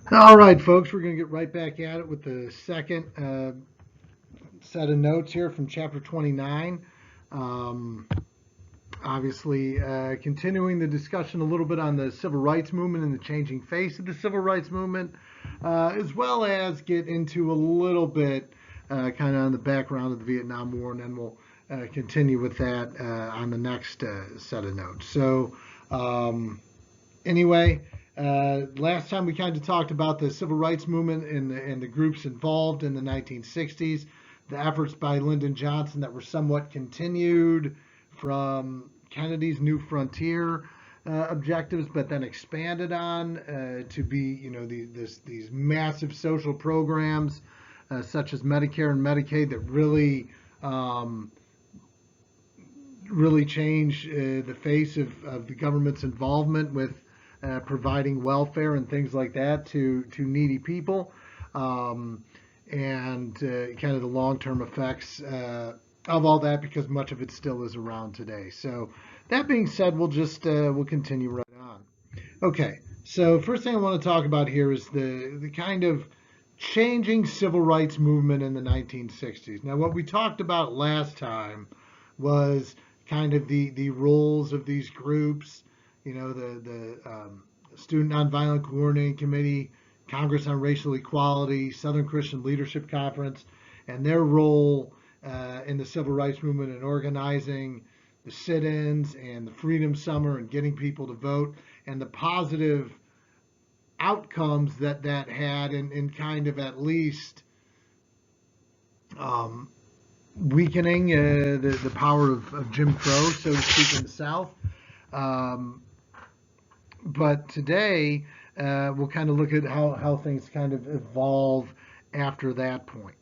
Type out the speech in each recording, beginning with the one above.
All right, folks, we're going to get right back at it with the second set of notes here from chapter 29. Um, Obviously, continuing the discussion a little bit on the civil rights movement and the changing face of the civil rights movement, as well as get into a little bit kind of on the background of the Vietnam War, and then we'll continue with that on the next set of notes. So, um, anyway, last time we kind of talked about the civil rights movement and the groups involved in the 1960s, the efforts by Lyndon Johnson that were somewhat continued from Kennedy's New Frontier objectives, but then expanded on to be, these massive social programs such as Medicare and Medicaid that um, really change the face of the government's involvement with providing welfare and things like that to needy people, um, and kind of the long-term effects of all that, because much of it still is around today. So that being said, we'll continue right on. Okay, so first thing I want to talk about here is the kind of changing civil rights movement in the 1960s. Now, what we talked about last time was kind of the roles of these groups, the Student Nonviolent Coordinating Committee, Congress on Racial Equality, Southern Christian Leadership Conference, and their role in the civil rights movement and organizing the sit-ins and the Freedom Summer and getting people to vote, and the positive outcomes that that had in kind of at least um, weakening the power of Jim Crow, so to speak, in the South. Um, but today, we'll kind of look at how things kind of evolve after that point.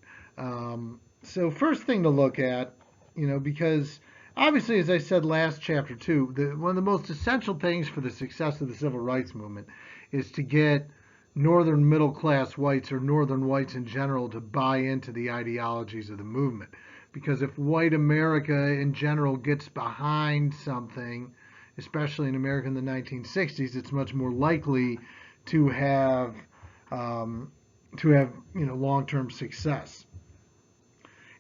So first thing to look at, because obviously, as I said last chapter too, one of the most essential things for the success of the civil rights movement is to get northern middle class whites, or northern whites in general, to buy into the ideologies of the movement. Because if white America in general gets behind something, especially in America in the 1960s, it's much more likely to have um, long-term success.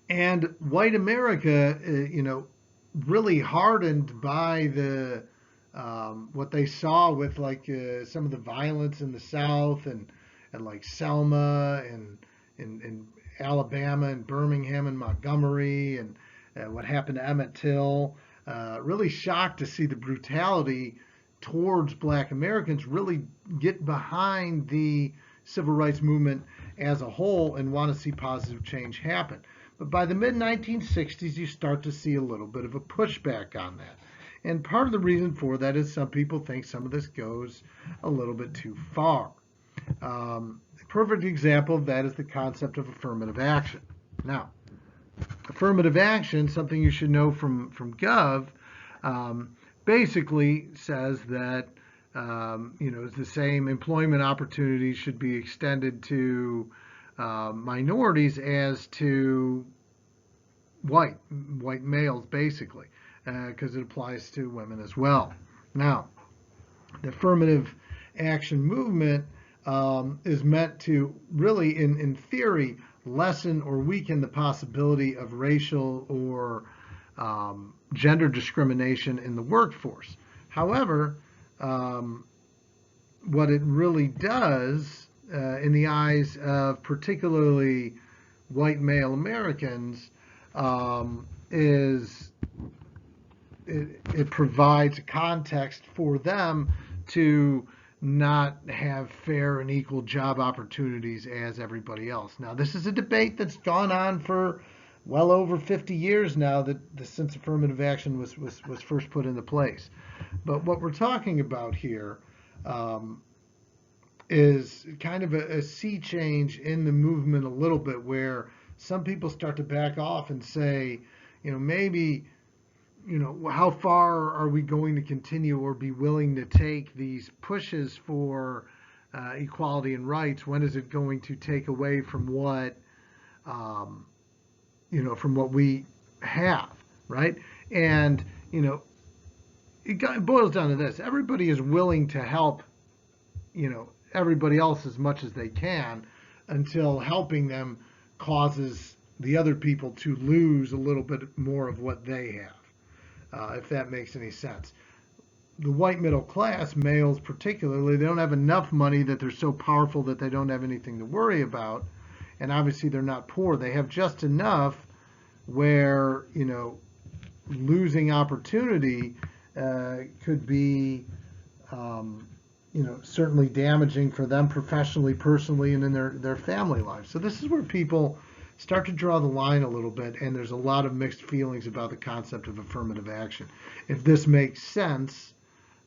And white America, really hardened by the what they saw with like some of the violence in the South, and like Selma and Alabama and Birmingham and Montgomery, and what happened to Emmett Till. Really shocked to see the brutality towards Black Americans really get behind the civil rights movement as a whole and want to see positive change happen. But by the mid 1960s, you start to see a little bit of a pushback on that. And part of the reason for that is some people think some of this goes a little bit too far. A perfect example of that is the concept of affirmative action. Now, affirmative action, something you should know from Gov, um, basically says that it's the same employment opportunities should be extended to minorities as to white males, basically, because it applies to women as well. Now, the affirmative action movement is meant to really, in theory, lessen or weaken the possibility of racial or gender discrimination in the workforce. However, um, what it really does, in the eyes of particularly white male Americans, is it provides a context for them to not have fair and equal job opportunities as everybody else. Now, this is a debate that's gone on for well over 50 years now, that since affirmative action was first put into place. But what we're talking about here um, is kind of a sea change in the movement a little bit, where some people start to back off and say, maybe, how far are we going to continue or be willing to take these pushes for equality and rights? When is it going to take away from um, from what we have, right? And, it boils down to this: everybody is willing to help everybody else as much as they can until helping them causes the other people to lose a little bit more of what they have, if that makes any sense. The white middle class, males particularly, they don't have enough money that they're so powerful that they don't have anything to worry about. And obviously, they're not poor. They have just enough where, losing opportunity could be, certainly damaging for them professionally, personally, and in their family lives. So this is where people start to draw the line a little bit, and there's a lot of mixed feelings about the concept of affirmative action. If this makes sense,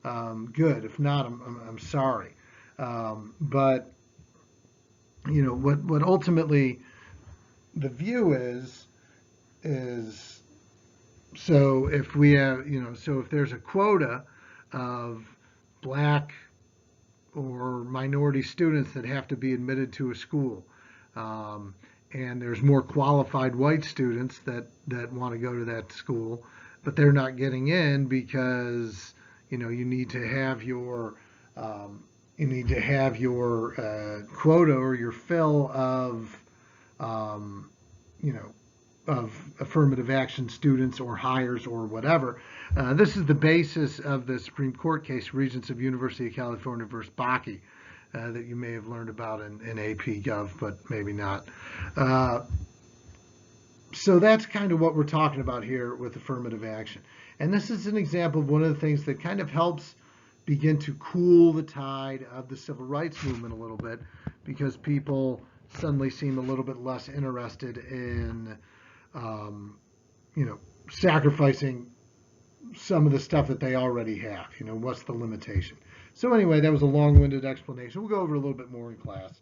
good. If not, I'm sorry. But what ultimately the view is so if we have so if there's a quota of black or minority students that have to be admitted to a school, and there's more qualified white students that want to go to that school, but they're not getting in because you need to have your quota or your fill of you know of affirmative action students or hires or whatever. This is the basis of the Supreme Court case, Regents of University of California versus Bakke, that you may have learned about in AP Gov, but maybe not. So that's kind of what we're talking about here with affirmative action. And this is an example of one of the things that kind of helps begin to cool the tide of the civil rights movement a little bit, because people suddenly seem a little bit less interested in, sacrificing some of the stuff that they already have. What's the limitation? So anyway, that was a long-winded explanation. We'll go over a little bit more in class.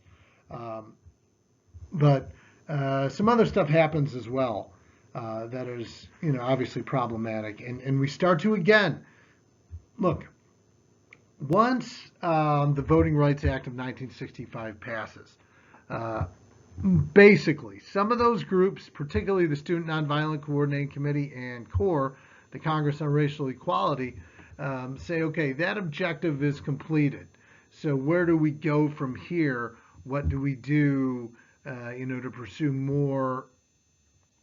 But some other stuff happens as well that is, obviously problematic. And we start to, again, look, once the Voting Rights Act of 1965 passes, basically, some of those groups, particularly the Student Nonviolent Coordinating Committee and CORE, the Congress on Racial Equality, say, okay, that objective is completed. So where do we go from here? What do we do, to pursue more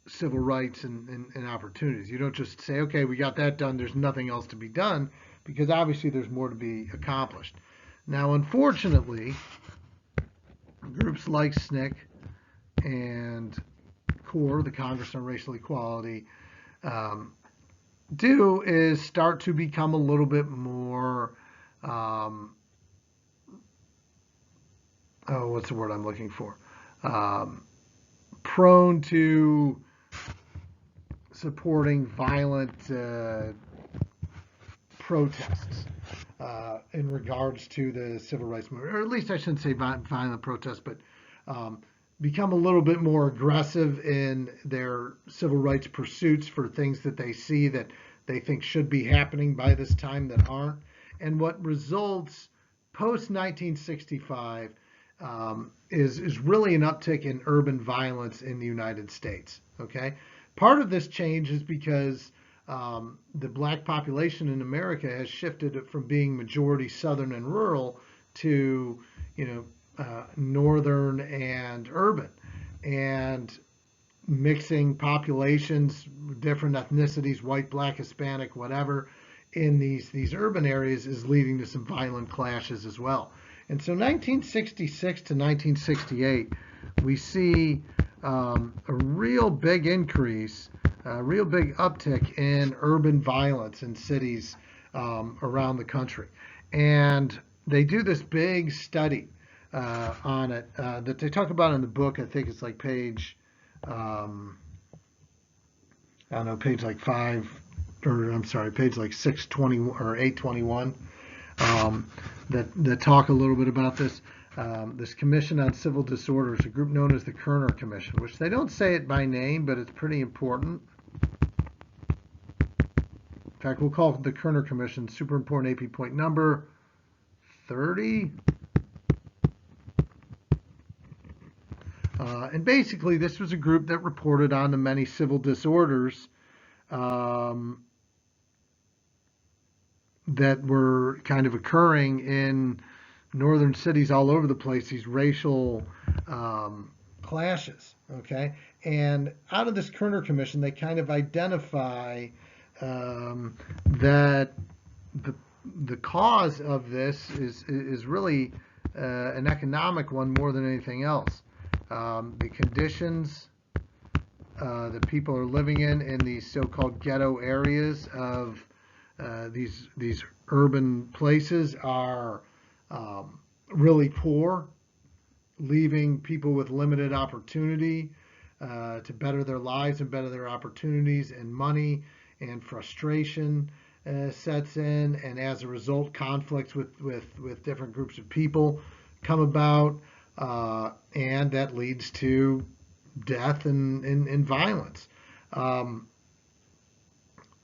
civil rights and opportunities? You don't just say, okay, we got that done, there's nothing else to be done, because obviously there's more to be accomplished. Now, unfortunately, groups like SNCC and CORE, the Congress on Racial Equality, do is start to become a little bit more, what's the word I'm looking for? Prone to supporting violent protests in regards to the civil rights movement, or at least I shouldn't say violent protests, but become a little bit more aggressive in their civil rights pursuits for things that they see that they think should be happening by this time that aren't. And what results post 1965 is really an uptick in urban violence in the United States. Okay, part of this change is because the black population in America has shifted from being majority Southern and rural to northern and urban, and mixing populations, different ethnicities, white, black, Hispanic, whatever, in these urban areas is leading to some violent clashes as well. And so 1966 to 1968, we see a real big increase, a real big uptick in urban violence in cities around the country. And they do this big study on it that they talk about in the book. I think it's like page, I don't know, page like 5, or I'm sorry, page like 620 or 821, that talk a little bit about this. This Commission on Civil Disorders, a group known as the Kerner Commission, which they don't say it by name, but it's pretty important. In fact, we'll call it the Kerner Commission, super important AP point number 30. And basically, this was a group that reported on the many civil disorders that were kind of occurring in northern cities all over the place, these racial clashes. Okay, and out of this Kerner Commission, they kind of identify that the the cause of this is really an economic one more than anything else. The conditions that people are living in these so-called ghetto areas of these urban places are really poor, leaving people with limited opportunity to better their lives and better their opportunities, and money and frustration sets in, and as a result, conflicts with different groups of people come about, and that leads to death and violence. Um,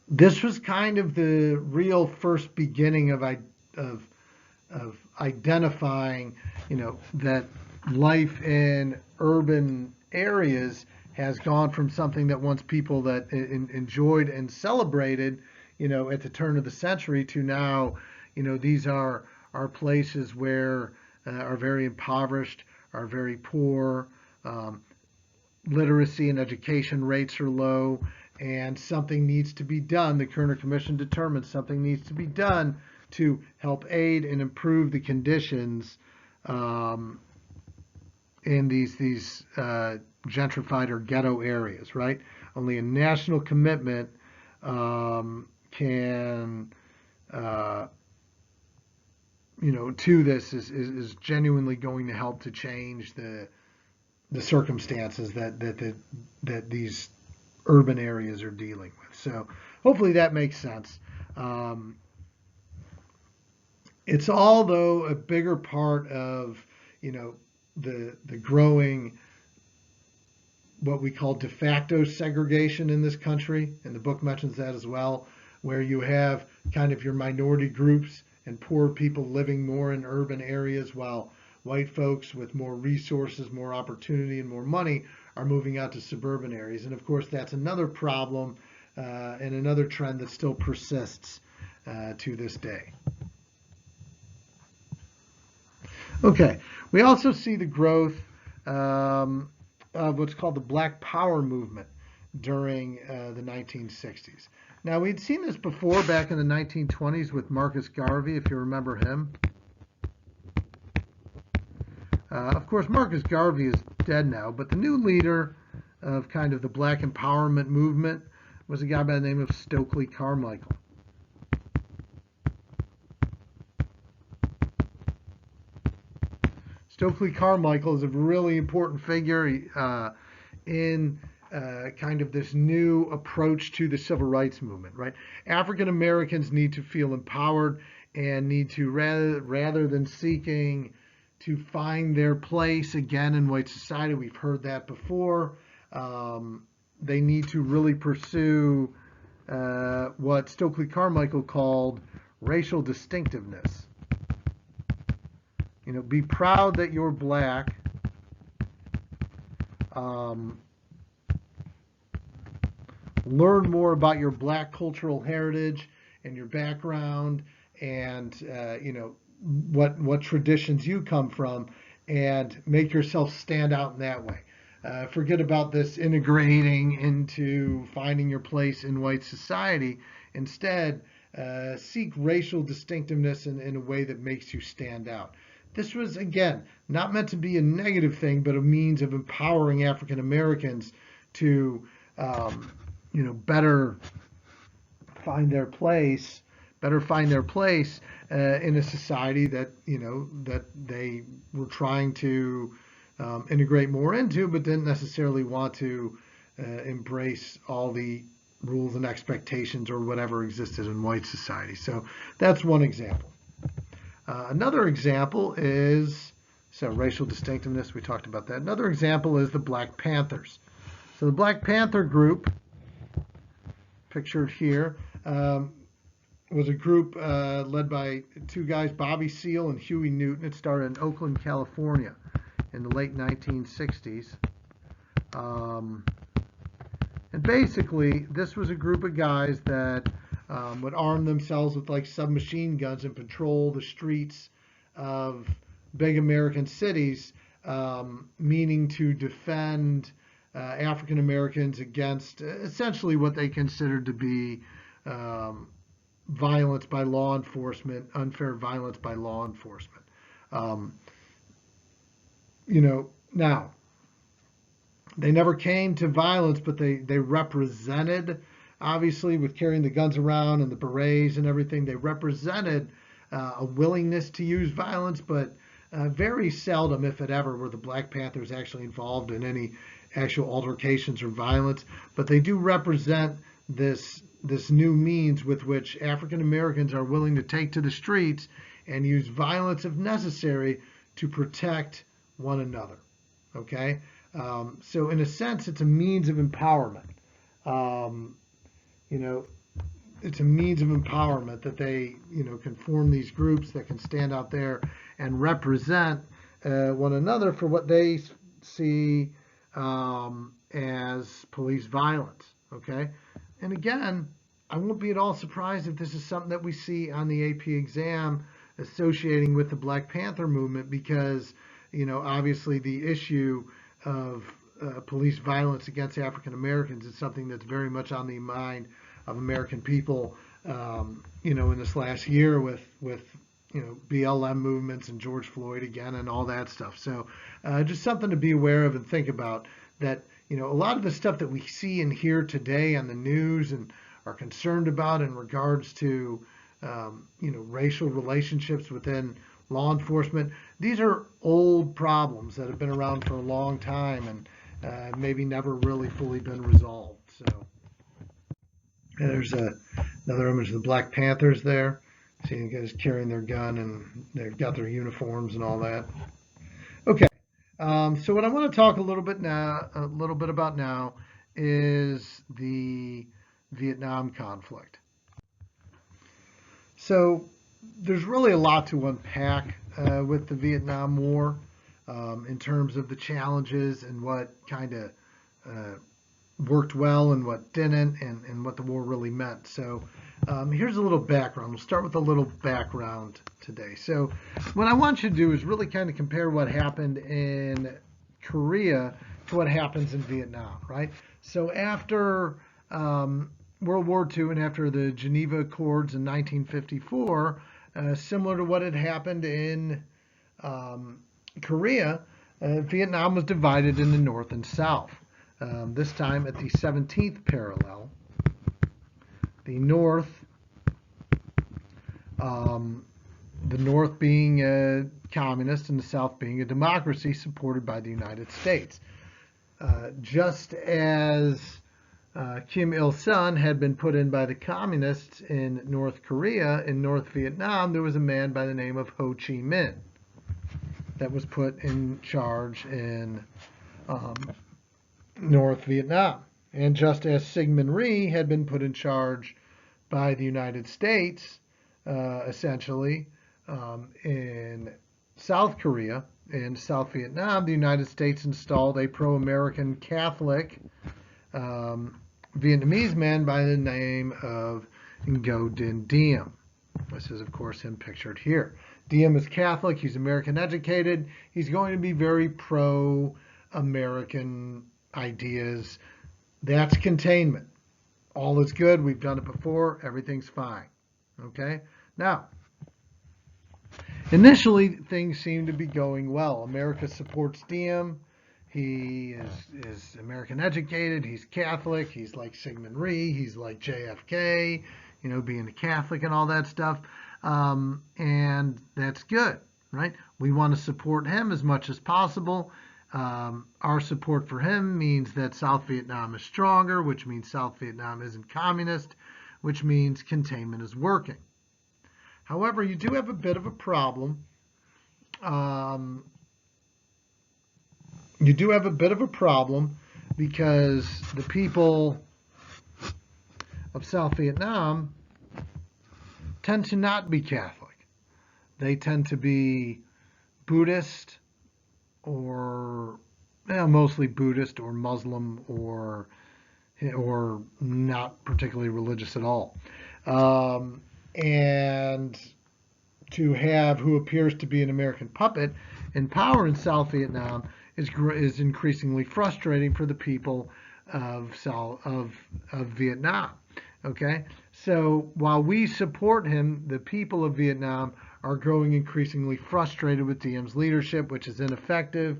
this was kind of the real first beginning of of identifying, that life in urban areas has gone from something that once people that enjoyed and celebrated, at the turn of the century, to now, these are places where are very impoverished, are very poor. Literacy and education rates are low, and something needs to be done. The Kerner Commission determined something needs to be done to help aid and improve the conditions in these gentrified or ghetto areas. Right? Only a national commitment can to this is genuinely going to help to change the circumstances that these urban areas are dealing with. So hopefully that makes sense. It's all, though, a bigger part of the growing, what we call de facto segregation in this country, and the book mentions that as well, where you have kind of your minority groups and poor people living more in urban areas, while white folks with more resources, more opportunity, and more money are moving out to suburban areas. And of course, that's another problem and another trend that still persists to this day. Okay, we also see the growth of what's called the Black Power movement during the 1960s. Now, we'd seen this before back in the 1920s with Marcus Garvey, if you remember him. Of course, Marcus Garvey is dead now, but the new leader of kind of the Black empowerment movement was a guy by the name of Stokely Carmichael. Stokely Carmichael is a really important figure in kind of this new approach to the civil rights movement, right? African Americans need to feel empowered and need to, rather than seeking to find their place again in white society, we've heard that before, they need to really pursue what Stokely Carmichael called racial distinctiveness. Be proud that you're black. Learn more about your black cultural heritage and your background, and what traditions you come from, and make yourself stand out in that way. Forget about this integrating into finding your place in white society. Instead, seek racial distinctiveness in a way that makes you stand out. This was, again, not meant to be a negative thing, but a means of empowering African Americans to, better find their place, in a society that that they were trying to integrate more into, but didn't necessarily want to embrace all the rules and expectations or whatever existed in white society. So that's one example. Another example is, racial distinctiveness, we talked about that. Another example is the Black Panthers. So the Black Panther group, pictured here, was a group led by two guys, Bobby Seale and Huey Newton. It started in Oakland, California in the late 1960s. And basically, this was a group of guys that would arm themselves with like submachine guns and patrol the streets of big American cities, meaning to defend African Americans against essentially what they considered to be violence by law enforcement, unfair violence by law enforcement. Um, now they never came to violence, but they represented, obviously, with carrying the guns around and the berets and everything, they represented a willingness to use violence, but very seldom, if it ever, were the Black Panthers actually involved in any actual altercations or violence. But they do represent this new means with which African Americans are willing to take to the streets and use violence if necessary to protect one another. Okay? So in a sense, it's a means of empowerment. Um, you know, it's a means of empowerment that they, can form these groups that can stand out there and represent one another for what they see as police violence. Okay? And again, I won't be at all surprised if this is something that we see on the AP exam associating with the Black Panther movement because, obviously the issue of police violence against African Americans is something that's very much on the mind of American people, in this last year with BLM movements and George Floyd again and all that stuff. So just something to be aware of and think about that, a lot of the stuff that we see and hear today on the news and are concerned about in regards to, racial relationships within law enforcement. These are old problems that have been around for a long time and maybe never really fully been resolved. So there's another image of the Black Panthers there. Seeing guys carrying their gun and they've got their uniforms and all that. Okay, so what I want to talk a little bit about now, is the Vietnam conflict. So there's really a lot to unpack with the Vietnam War in terms of the challenges and what kind of worked well and what didn't, and what the war really meant. So here's a little background. We'll start with a little background today. So what I want you to do is really kind of compare what happened in Korea to what happens in Vietnam, right? So after World War II and after the Geneva Accords in 1954, similar to what had happened in Korea, Vietnam was divided into North and South. This time at the 17th parallel, the North being a communist and the South being a democracy supported by the United States. Just as Kim Il-sung had been put in by the communists in North Korea, in North Vietnam, there was a man by the name of Ho Chi Minh that was put in charge in North Vietnam. And just as Syngman Rhee had been put in charge by the United States, essentially, in South Korea, in South Vietnam, the United States installed a pro-American Catholic Vietnamese man by the name of Ngo Dinh Diem. This is, of course, him pictured here. Diem is Catholic. He's American educated. He's going to be very pro-American ideas. That's containment. All is good. We've done it before. Everything's fine. Okay? Now, initially, things seem to be going well. America supports Diem. He is American educated. He's Catholic. He's like Syngman Rhee. He's like JFK, being a Catholic and all that stuff. And that's good, right? We want to support him as much as possible. Our support for him means that South Vietnam is stronger, which means South Vietnam isn't communist, which means containment is working. However, you do have a bit of a problem. Because the people of South Vietnam tend to not be Catholic. They tend to be Buddhist, or mostly Buddhist or Muslim, or not particularly religious at all. And to have who appears to be an American puppet in power in South Vietnam is increasingly frustrating for the people of Vietnam. Okay, so while we support him, the people of Vietnam are growing increasingly frustrated with Diem's leadership, which is ineffective,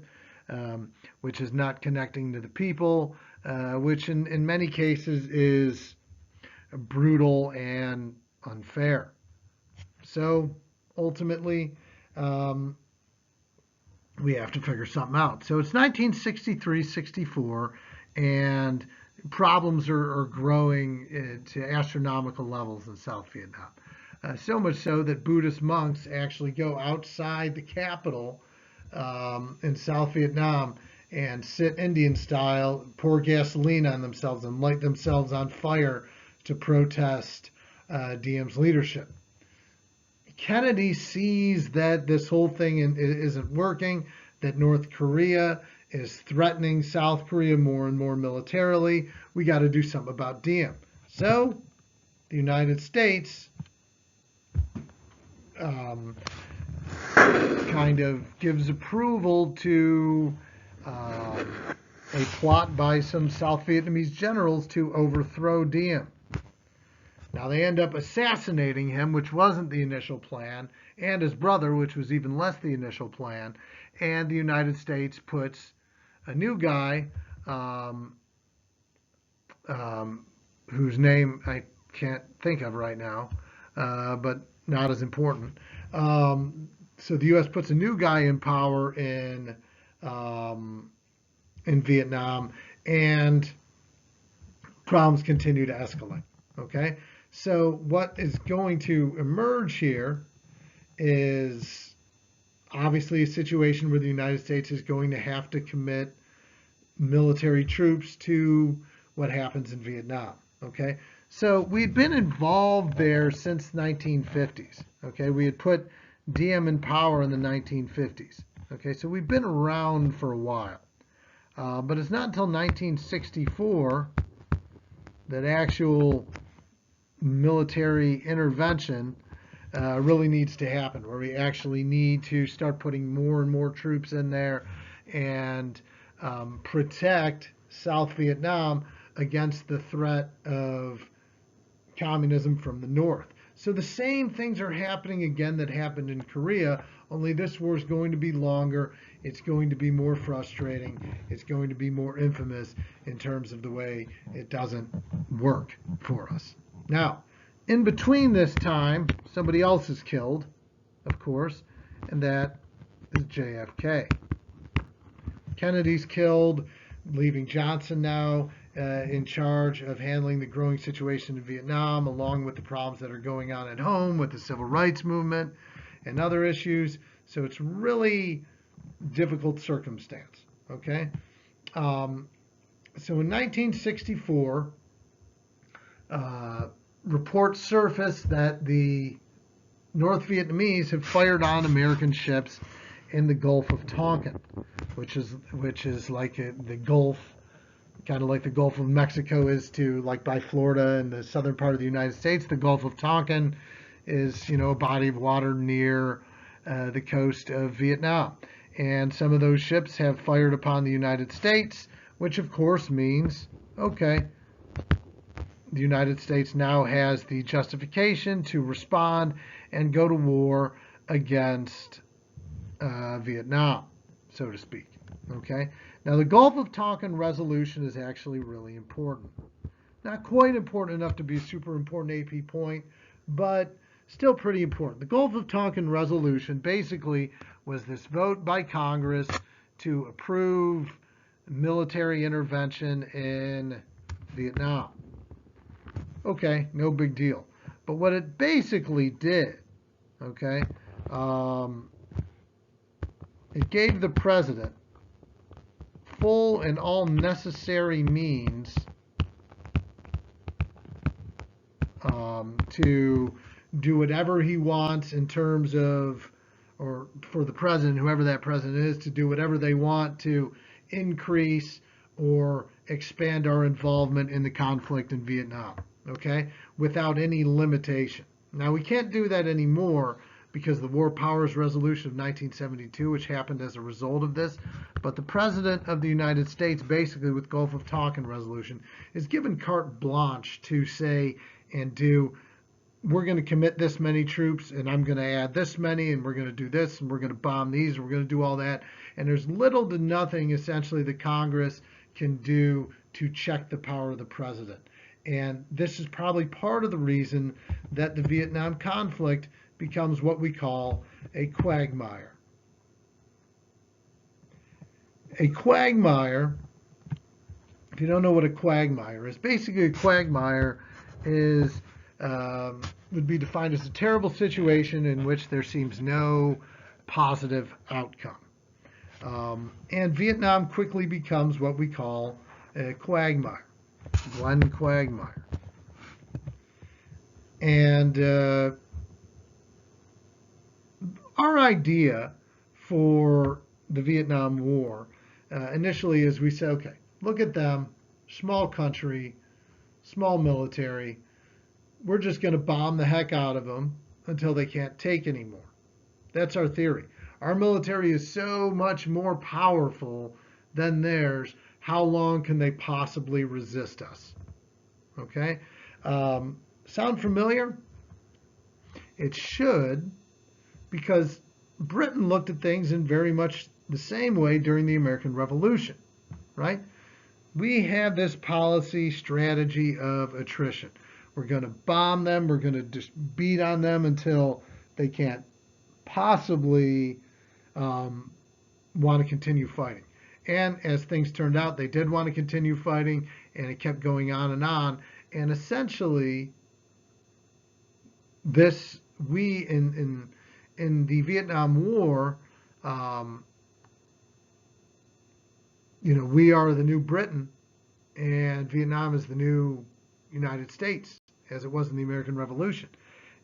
which is not connecting to the people, which in many cases is brutal and unfair. So ultimately, we have to figure something out. So it's 1963-64, and problems are growing to astronomical levels in South Vietnam. So much so that Buddhist monks actually go outside the capital in South Vietnam and sit Indian style, pour gasoline on themselves and light themselves on fire to protest Diem's leadership. Kennedy sees that this whole thing isn't working, that North Korea is threatening South Korea more and more militarily. We got to do something about Diem. So the United States kind of gives approval to a plot by some South Vietnamese generals to overthrow Diem. Now they end up assassinating him, which wasn't the initial plan, and his brother, which was even less the initial plan. And the United States puts a new guy, whose name I can't think of right now, but not as important. So the U.S. puts a new guy in power in Vietnam, and problems continue to escalate. Okay. So what is going to emerge here is obviously a situation where the United States is going to have to commit military troops to what happens in Vietnam. Okay, so we'd been involved there since 1950s. Okay, we had put Diem in power in the 1950s. Okay, so we've been around for a while, but it's not until 1964 that actual military intervention really needs to happen, where we actually need to start putting more and more troops in there and protect South Vietnam against the threat of communism from the north. So the same things are happening again that happened in Korea, only this war is going to be longer. It's going to be more frustrating. It's going to be more infamous in terms of the way it doesn't work for us. Now, in between this time, somebody else is killed, of course, and that is JFK. Kennedy's killed, leaving Johnson now in charge of handling the growing situation in Vietnam, along with the problems that are going on at home with the civil rights movement and other issues. So it's really difficult circumstance, okay? So in 1964, reports surfaced that the North Vietnamese have fired on American ships in the Gulf of Tonkin, which is like the Gulf, kind of like the Gulf of Mexico is to like by Florida and the southern part of the United States. The Gulf of Tonkin is, a body of water near the coast of Vietnam. And some of those ships have fired upon the United States, which of course means, okay, the United States now has the justification to respond and go to war against Vietnam, so to speak. Okay. Now the Gulf of Tonkin resolution is actually really important. Not quite important enough to be a super important AP point, but still pretty important. The Gulf of Tonkin resolution basically was this vote by Congress to approve military intervention in Vietnam. Okay, no big deal. But what it basically did, okay, it gave the president full and all necessary means to do whatever he wants in terms of, or for the president, whoever that president is, to do whatever they want to increase or expand our involvement in the conflict in Vietnam, okay, without any limitation. Now, we can't do that anymore, because of the War Powers Resolution of 1972, which happened as a result of this. But the President of the United States, basically with Gulf of Tonkin resolution, is given carte blanche to say and do, we're going to commit this many troops, and I'm going to add this many, and we're going to do this, and we're going to bomb these, and we're going to do all that. And there's little to nothing, essentially, the Congress can do to check the power of the president. And this is probably part of the reason that the Vietnam conflict becomes what we call a quagmire. A quagmire, if you don't know what a quagmire is, basically a quagmire is would be defined as a terrible situation in which there seems no positive outcome. And Vietnam quickly becomes what we call a quagmire, Glenn Quagmire. And our idea for the Vietnam War initially is we say, okay, look at them, small country, small military. We're just going to bomb the heck out of them until they can't take anymore. That's our theory. Our military is so much more powerful than theirs. How long can they possibly resist us? Okay? Sound familiar? It should, because Britain looked at things in very much the same way during the American Revolution, right? We have this policy strategy of attrition. We're going to bomb them. We're going to just beat on them until they can't possibly want to continue fighting. And as things turned out, they did want to continue fighting, and it kept going on and on. And essentially, this in the Vietnam War, we are the new Britain, and Vietnam is the new United States, as it was in the American Revolution.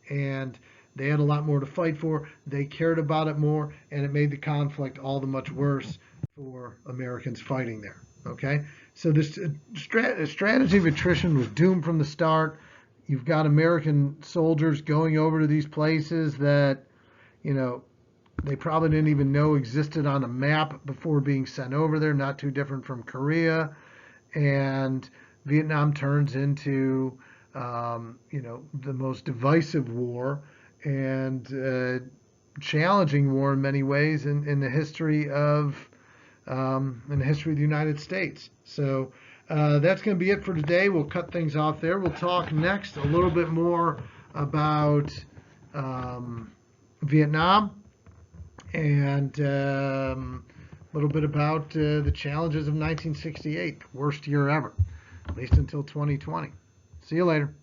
And they had a lot more to fight for. They cared about it more, and it made the conflict all the much worse for Americans fighting there. Okay? So this strategy of attrition was doomed from the start. You've got American soldiers going over to these places that, they probably didn't even know existed on a map before being sent over there, not too different from Korea. And Vietnam turns into, the most divisive war and challenging war in many ways in the history of the United States. So that's going to be it for today. We'll cut things off there. We'll talk next a little bit more about Vietnam and a little bit about the challenges of 1968, worst year ever, at least until 2020. See you later.